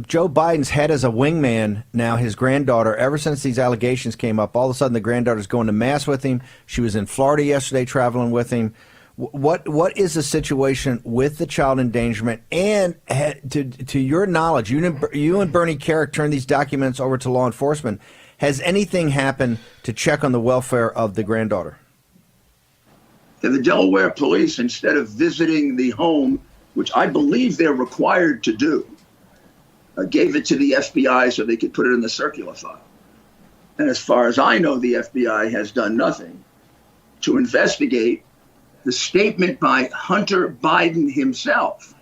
Joe Biden's had as a wingman now his granddaughter. Ever since these allegations came up, all of a sudden the granddaughter's going to mass with him. She was in Florida yesterday traveling with him. What is the situation with the child endangerment? And to your knowledge, you and Bernie Kerik turned these documents over to law enforcement. Has anything happened to check on the welfare of the granddaughter? The Delaware police, instead of visiting the home, which I believe they're required to do, gave it to the FBI so they could put it in the circular file. And as far as I know, the FBI has done nothing to investigate the statement by Hunter Biden himself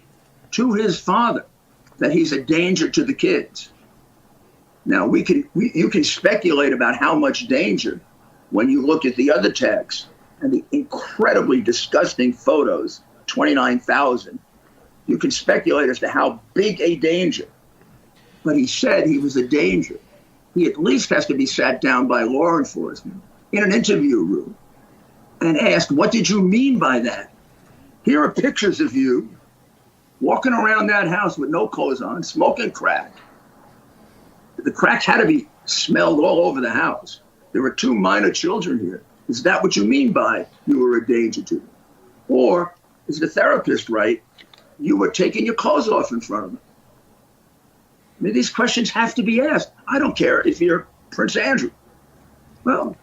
to his father that he's a danger to the kids. Now, you can speculate about how much danger when you look at the other texts and the incredibly disgusting photos, 29,000. You can speculate as to how big a danger. But he said he was a danger. He at least has to be sat down by law enforcement in an interview room and asked, what did you mean by that? Here are pictures of you walking around that house with no clothes on, smoking crack. The cracks had to be smelled all over the house. There were 2 minor children here. Is that what you mean by you were a danger to them? Or is the therapist right? You were taking your clothes off in front of them. I mean, these questions have to be asked. I don't care if you're Prince Andrew. Well,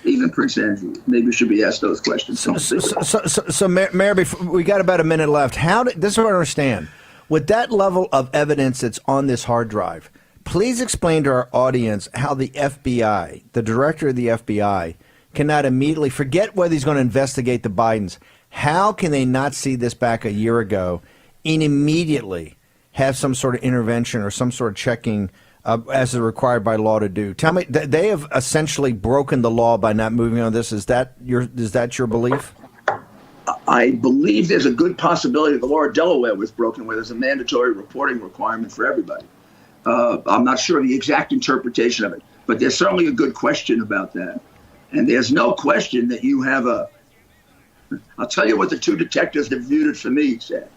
even Prince Andrew maybe should be asked those questions. So Mayor, we got about a minute left. This is what I understand. With that level of evidence that's on this hard drive, please explain to our audience how the FBI, the director of the FBI, cannot immediately forget whether he's going to investigate the Bidens. How can they not see this back a year ago and immediately have some sort of intervention or some sort of checking as is required by law to do? Tell me, they have essentially broken the law by not moving on this. Is that your belief? I believe there's a good possibility the law of Delaware was broken, where there's a mandatory reporting requirement for everybody. I'm not sure of the exact interpretation of it, but there's certainly a good question about that. And there's no question that you have I'll tell you what the 2 detectives that viewed it for me said,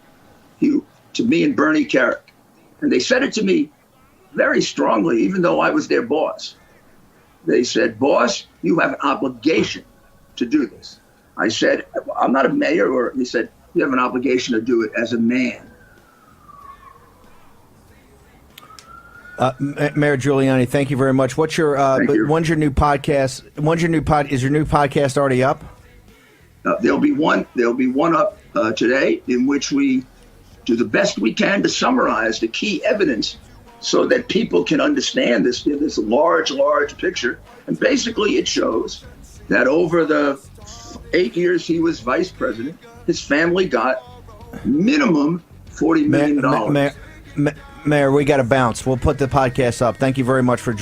to me and Bernie Kerik. And they said it to me very strongly, even though I was their boss. They said, boss, you have an obligation to do this. I said, I'm not a mayor. Or he said, you have an obligation to do it as a man. Mayor Giuliani, thank you very much. When's your new podcast? Is your new podcast already up? There'll be one up today in which we do the best we can to summarize the key evidence so that people can understand this large picture. And basically it shows that over the 8 years he was vice president, his family got minimum $40 million. Mayor, we got to bounce. We'll put the podcast up. Thank you very much for joining.